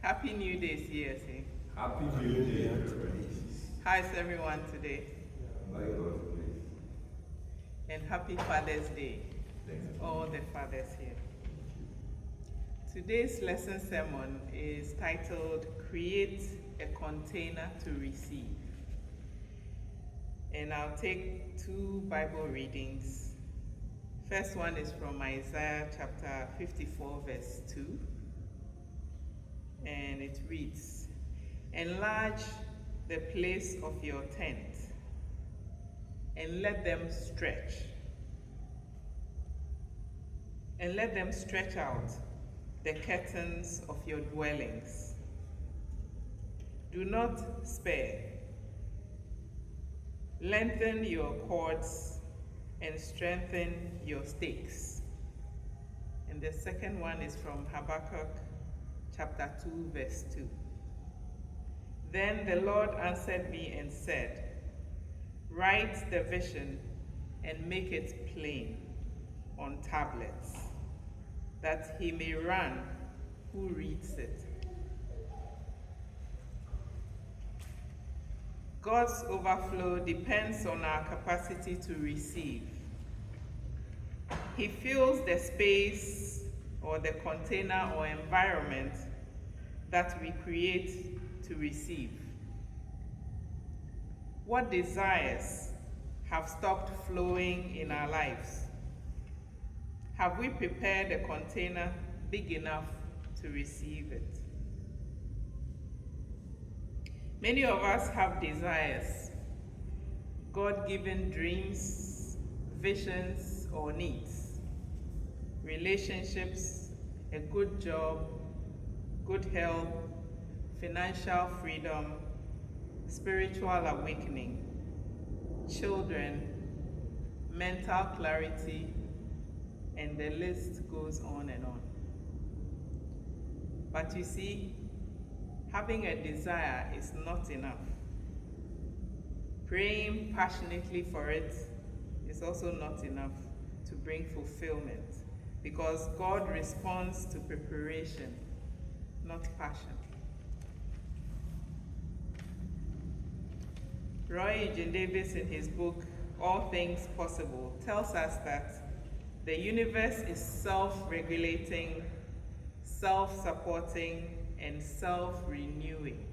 Happy New Day, CSA. Happy New Day, How is everyone today? by God's grace. And happy Father's Day Thanks. to all the fathers here. Today's lesson sermon is titled, Create a Container to Receive. And I'll take two Bible readings. First one is from Isaiah chapter 54, verse 2. And it reads, Enlarge the place of your tent, and let them stretch. And let them stretch out the curtains of your dwellings. Do not spare. Lengthen your cords and strengthen your stakes. And the second one is from Habakkuk chapter 2, verse 2. Then the Lord answered me and said, Write the vision and make it plain on tablets, that he may run who reads it. God's overflow depends on our capacity to receive. He fills the space or the container or environment that we create to receive. What desires have stopped flowing in our lives? Have we prepared a container big enough to receive it? Many of us have desires, God-given dreams, visions, or needs, relationships, a good job, good health, financial freedom, spiritual awakening, children, mental clarity, and the list goes on and on. But you see, having a desire is not enough. Praying passionately for it is also not enough to bring fulfillment, because God responds to preparation, not passion. Roy Eugene Davis, in his book, All Things Possible, tells us that the universe is self-regulating, self-supporting, and self-renewing.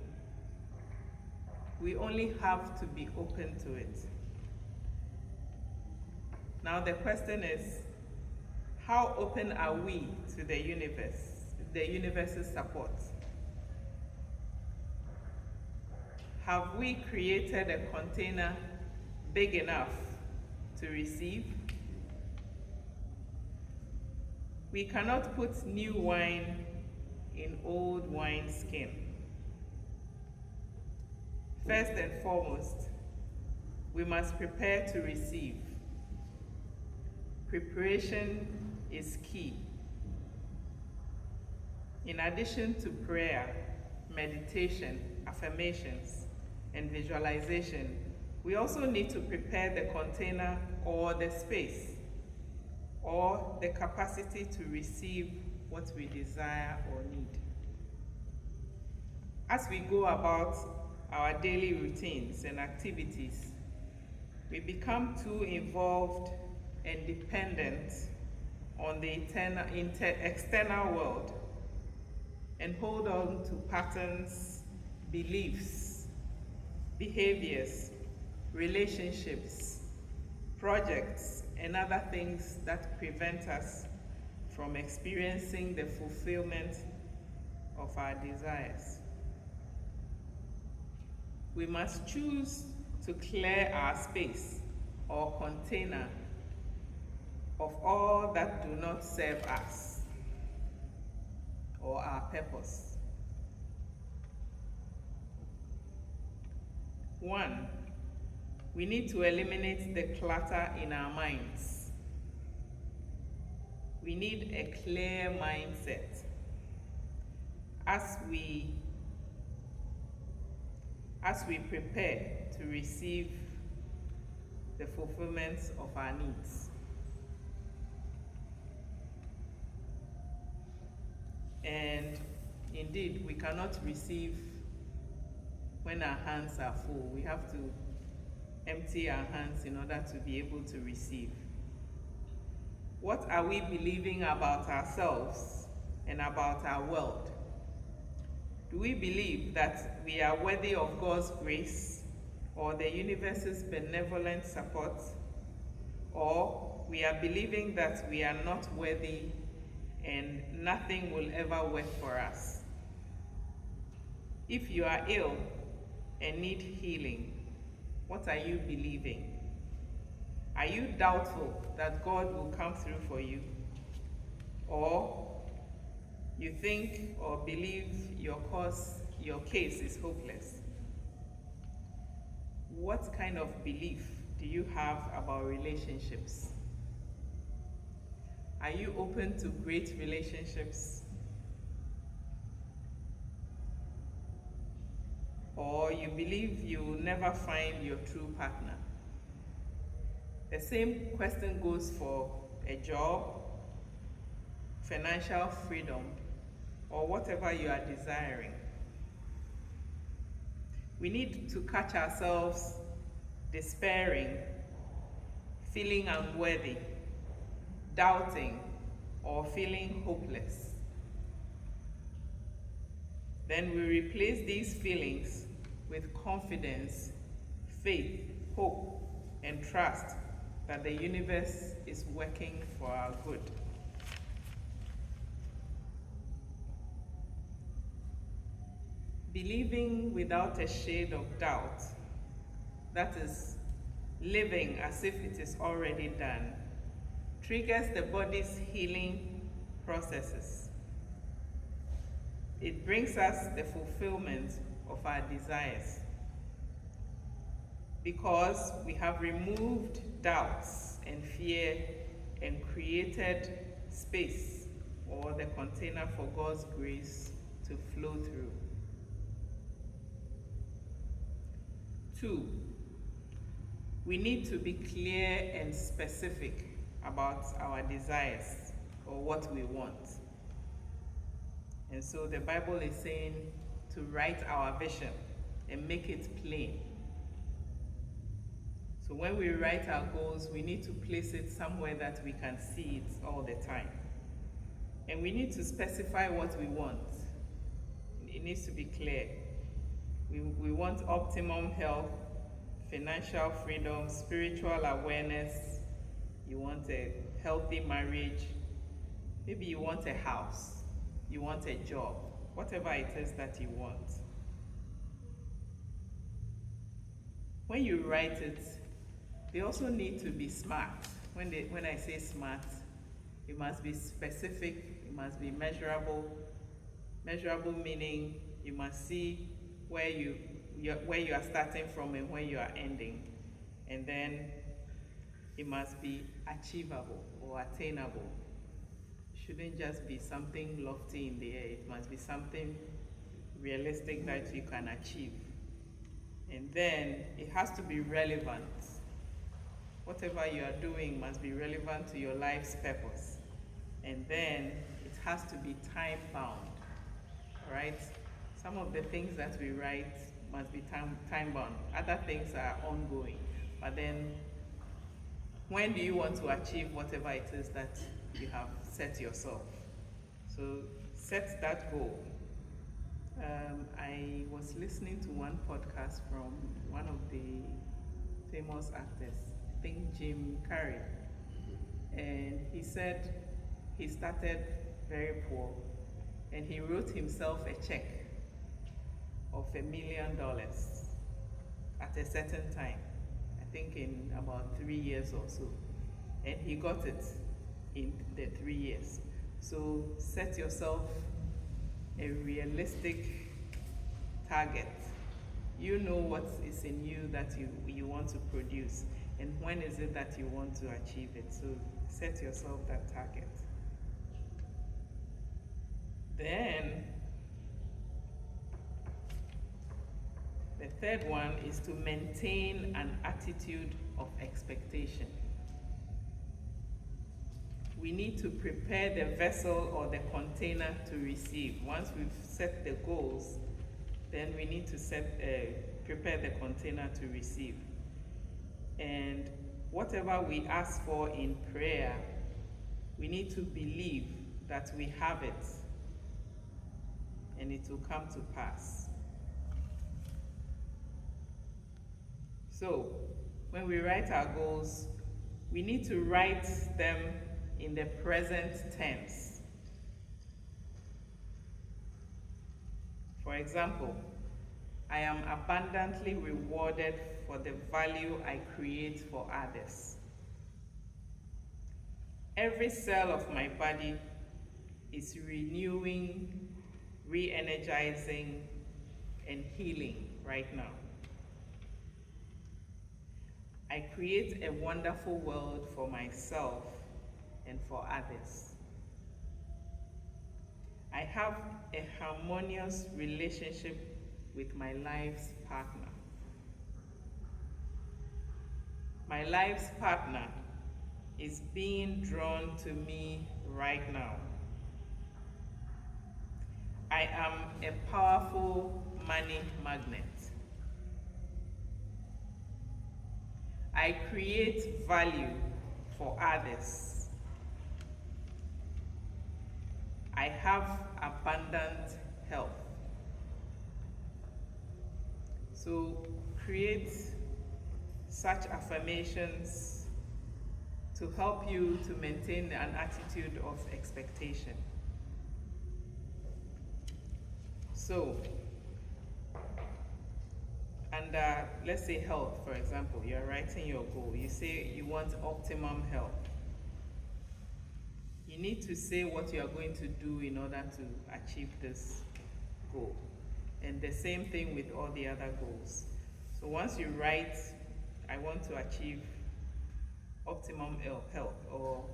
We only have to be open to it. Now the question is, how open are we to the universe's support? Have we created a container big enough to receive? We cannot put new wine in old wineskin. First and foremost, we must prepare to receive. Preparation is key. In addition to prayer, meditation, affirmations, and visualization, we also need to prepare the container or the space or the capacity to receive what we desire or need. As we go about our daily routines and activities, we become too involved and dependent on the external world and hold on to patterns, beliefs, behaviors, relationships, projects, and other things that prevent us from experiencing the fulfillment of our desires. We must choose to clear our space or container of all that do not serve us or our purpose. 1, we need to eliminate the clutter in our minds. We need a clear mindset as we prepare to receive the fulfillment of our needs. And indeed, we cannot receive when our hands are full. We have to empty our hands in order to be able to receive. What are we believing about ourselves and about our world? Do we believe that we are worthy of God's grace or the universe's benevolent support? Or we are believing that we are not worthy and nothing will ever work for us? If you are ill and need healing, what are you believing? Are you doubtful that God will come through for you? Or you think or believe your case is hopeless? What kind of belief do you have about relationships? Are you open to great relationships? Or you believe you will never find your true partner? The same question goes for a job, financial freedom, or whatever you are desiring. We need to catch ourselves despairing, feeling unworthy, doubting, or feeling hopeless. Then we replace these feelings with confidence, faith, hope, and trust that the universe is working for our good. Believing without a shade of doubt, that is, living as if it is already done, triggers the body's healing processes. It brings us the fulfillment of our desires because we have removed doubts and fear and created space or the container for God's grace to flow through. 2, we need to be clear and specific about our desires or what we want. And so the Bible is saying to write our vision and make it plain. So when we write our goals, we need to place it somewhere that we can see it all the time. And we need to specify what we want. It needs to be clear. We want optimum health, financial freedom, spiritual awareness. You want a healthy marriage. Maybe you want a house. You want a job. Whatever it is that you want. When you write it, they also need to be smart. When I say smart, it must be specific, it must be measurable. Measurable meaning you must see where you are starting from and where you are ending. And then it must be achievable or attainable. It shouldn't just be something lofty in the air. It must be something realistic that you can achieve. And then it has to be relevant. Whatever you are doing must be relevant to your life's purpose. And then it has to be time bound. All right? Some of the things that we write must be time bound. Other things are ongoing. But then when do you want to achieve whatever it is that you have set yourself? So set that goal. I was listening to one podcast from one of the famous actors, I think Jim Carrey, and he said he started very poor and he wrote himself a check of $1 million at a certain time, I think in about 3 years or so, and he got it in the 3 years. So set yourself a realistic target. You know what is in you that you want to produce, and when is it that you want to achieve it. So set yourself that target. Then the third one is to maintain an attitude of expectation. we need to prepare the vessel or the container to receive. Once we've set the goals, then we need to prepare the container to receive. And whatever we ask for in prayer, we need to believe that we have it and it will come to pass. So, when we write our goals, we need to write them in the present tense. For example, I am abundantly rewarded for the value I create for others. Every cell of my body is renewing, re-energizing, and healing right now. I create a wonderful world for myself and for others. I have a harmonious relationship with my life's partner. My life's partner is being drawn to me right now. I am a powerful money magnet. I create value for others. I have abundant health. So create such affirmations to help you to maintain an attitude of expectation. So, under, let's say health, for example, you're writing your goal. You say you want optimum health. You need to say what you are going to do in order to achieve this goal. And the same thing with all the other goals. So once you write, I want to achieve optimum health, or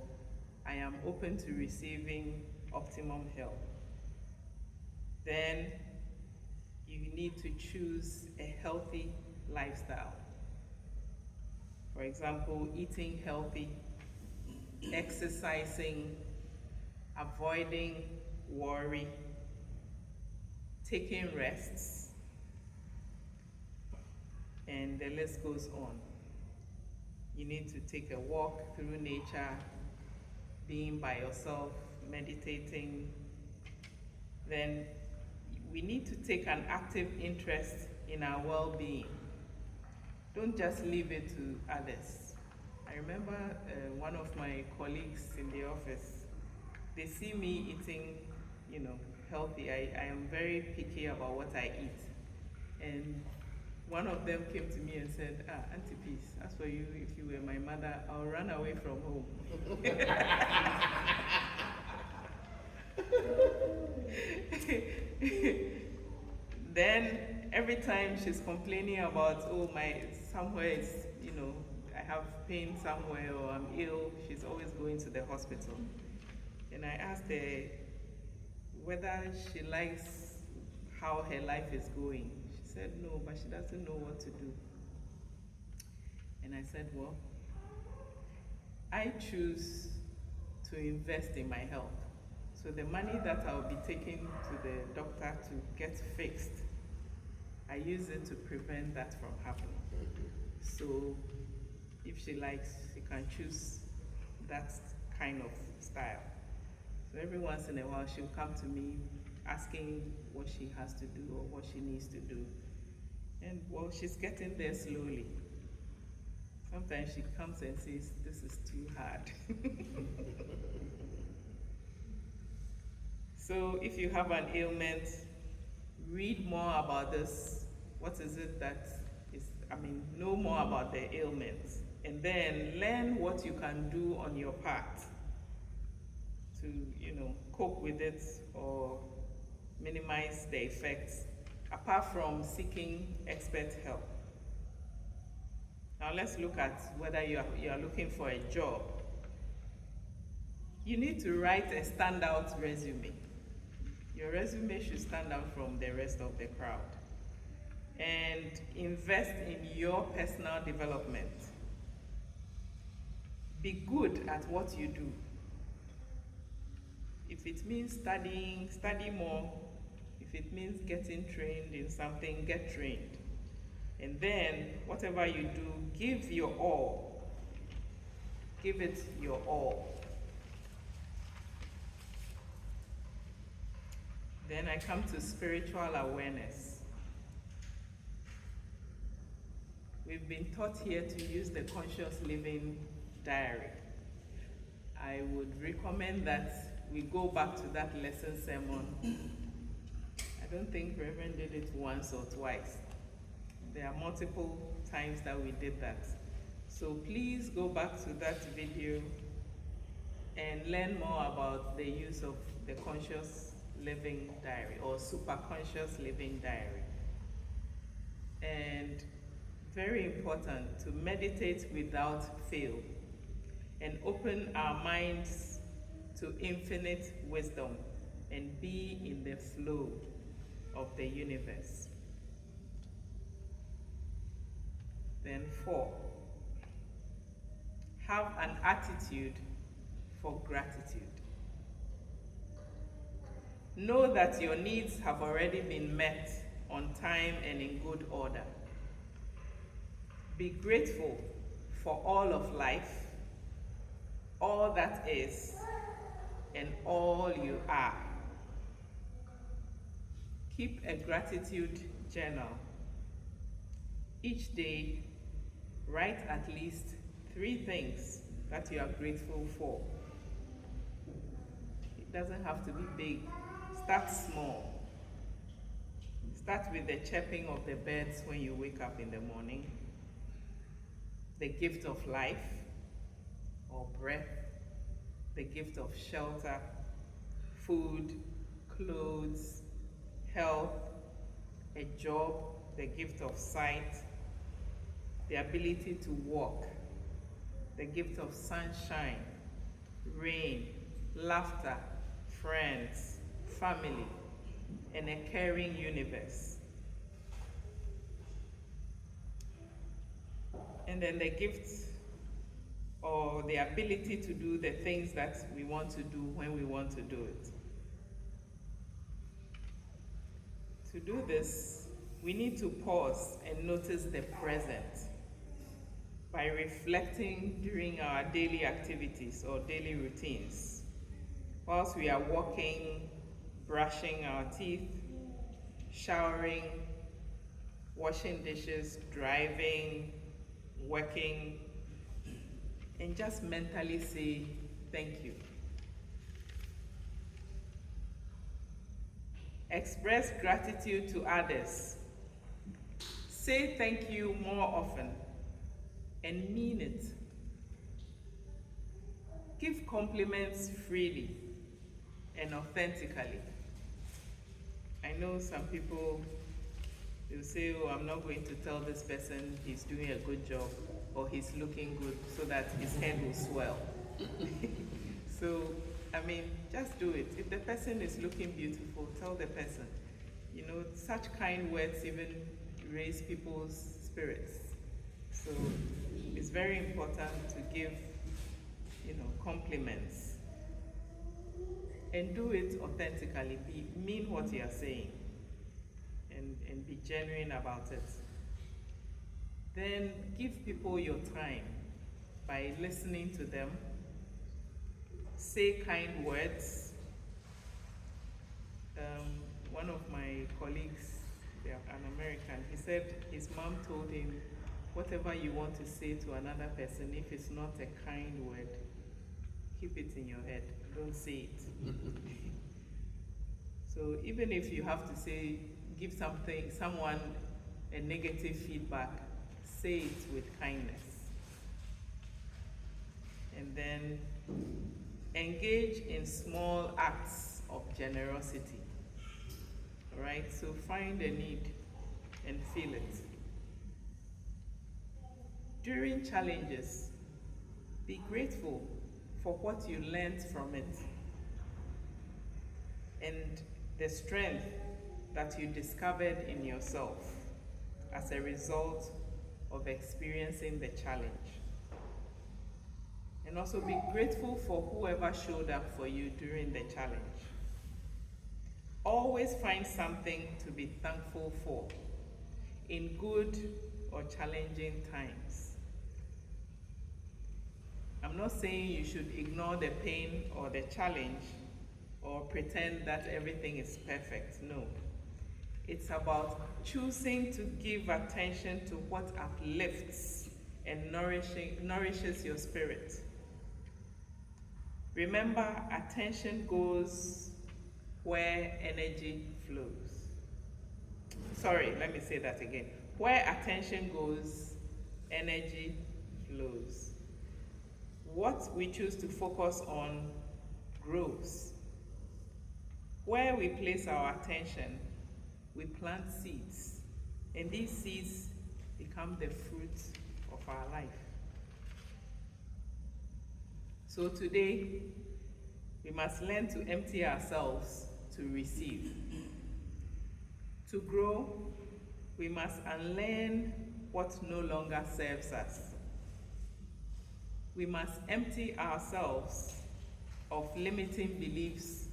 I am open to receiving optimum health, then you need to choose a healthy lifestyle. For example, eating healthy, exercising, avoiding worry, taking rests, and the list goes on. You need to take a walk through nature, being by yourself, meditating. Then we need to take an active interest in our well-being. Don't just leave it to others. I remember one of my colleagues in the office, they see me eating, healthy. I am very picky about what I eat. And one of them came to me and said, Auntie Peace, as for you, if you were my mother, I'll run away from home. Then every time she's complaining about, somewhere is, I have pain somewhere or I'm ill, she's always going to the hospital. And I asked her whether she likes how her life is going. She said no, but she doesn't know what to do. And I said, well, I choose to invest in my health. So the money that I'll be taking to the doctor to get fixed, I use it to prevent that from happening. So if she likes, she can choose that kind of style. So every once in a while, she'll come to me asking what she has to do or what she needs to do. And well, she's getting there slowly. Sometimes she comes and says, this is too hard. So if you have an ailment, read more about this. What is it that is, know more about the ailment. And then learn what you can do on your part to, cope with it or minimize the effects, apart from seeking expert help. Now let's look at whether you are looking for a job. You need to write a standout resume. Your resume should stand out from the rest of the crowd. And invest in your personal development. Be good at what you do. If it means studying, study more. If it means getting trained in something, get trained. And then, whatever you do, give your all. Give it your all. Then I come to spiritual awareness. We've been taught here to use the conscious living diary. I would recommend that we go back to that lesson sermon. I don't think Reverend did it once or twice. There are multiple times that we did that. So please go back to that video and learn more about the use of the conscious living diary or super conscious living diary. And very important to meditate without fail and open our minds to infinite wisdom and be in the flow of the universe. Then 4, have an attitude for gratitude. Know that your needs have already been met on time and in good order. Be grateful for all of life, all that is, and all you are. Keep a gratitude journal. Each day, write at least 3 things that you are grateful for. It doesn't have to be big. Start small. Start with the chirping of the birds when you wake up in the morning, the gift of life or breath, the gift of shelter, food, clothes, health, a job, the gift of sight, the ability to walk, the gift of sunshine, rain, laughter, friends, family, and a caring universe. And then the gift or the ability to do the things that we want to do when we want to do it. To do this, we need to pause and notice the present by reflecting during our daily activities or daily routines. Whilst we are walking, brushing our teeth, showering, washing dishes, driving, working, and just mentally say thank you. Express gratitude to others. Say thank you more often and mean it. Give compliments freely and authentically. I know some people will say, oh, I'm not going to tell this person he's doing a good job or he's looking good so that his head will swell. So, I mean, just do it. If the person is looking beautiful, tell the person. You know, such kind words even raise people's spirits. So, it's very important to give, compliments. And do it authentically. Mean what you are saying. And be genuine about it. Then give people your time by listening to them. Say kind words. One of my colleagues, an American, he said his mom told him, whatever you want to say to another person, if it's not a kind word, keep it in your head. Don't say it. So even if you have to give someone a negative feedback, say it with kindness. And then engage in small acts of generosity. All right, so find a need and feel it. During challenges, be grateful for what you learned from it and the strength that you discovered in yourself as a result of experiencing the challenge. And also be grateful for whoever showed up for you during the challenge. Always find something to be thankful for in good or challenging times. I'm not saying you should ignore the pain or the challenge or pretend that everything is perfect. No. It's about choosing to give attention to what uplifts and nourishes your spirit. Remember, attention goes where energy flows. Sorry, let me say that again. Where attention goes, energy flows. What we choose to focus on grows. Where we place our attention, we plant seeds, and these seeds become the fruit of our life. So today, we must learn to empty ourselves to receive. To grow, we must unlearn what no longer serves us. We must empty ourselves of limiting beliefs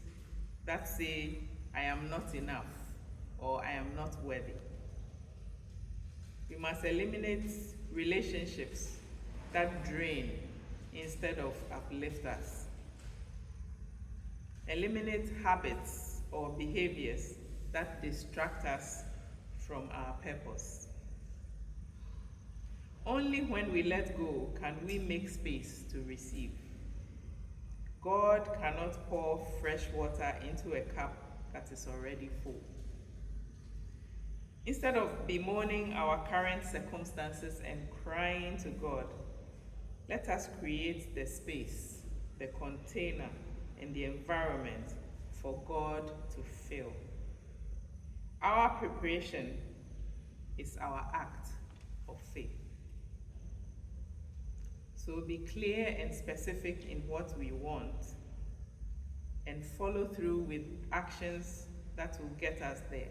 that say, I am not enough, or I am not worthy. We must eliminate relationships that drain instead of uplift us. Eliminate habits or behaviors that distract us from our purpose. Only when we let go can we make space to receive. God cannot pour fresh water into a cup that is already full. Instead of bemoaning our current circumstances and crying to God, let us create the space, the container, and the environment for God to fill. Our preparation is our act of faith. So be clear and specific in what we want, and follow through with actions that will get us there.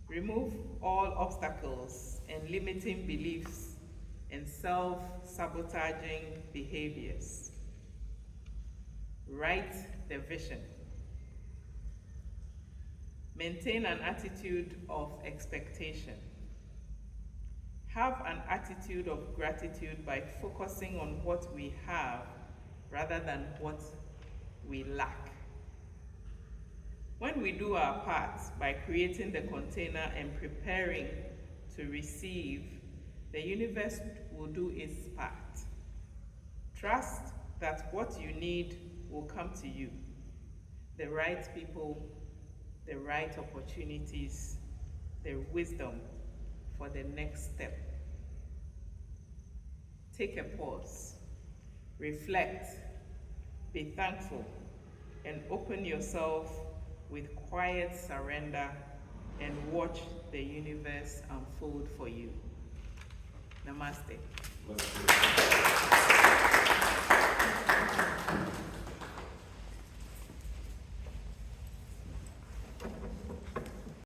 Remove all obstacles and limiting beliefs and self-sabotaging behaviors. Write the vision. Maintain an attitude of expectation. Have an attitude of gratitude by focusing on what we have rather than what we lack. When we do our part by creating the container and preparing to receive, the universe will do its part. Trust that what you need will come to you. The right people, the right opportunities, the wisdom for the next step. Take a pause, reflect, be thankful, and open yourself with quiet surrender and watch the universe unfold for you. Namaste. Namaste.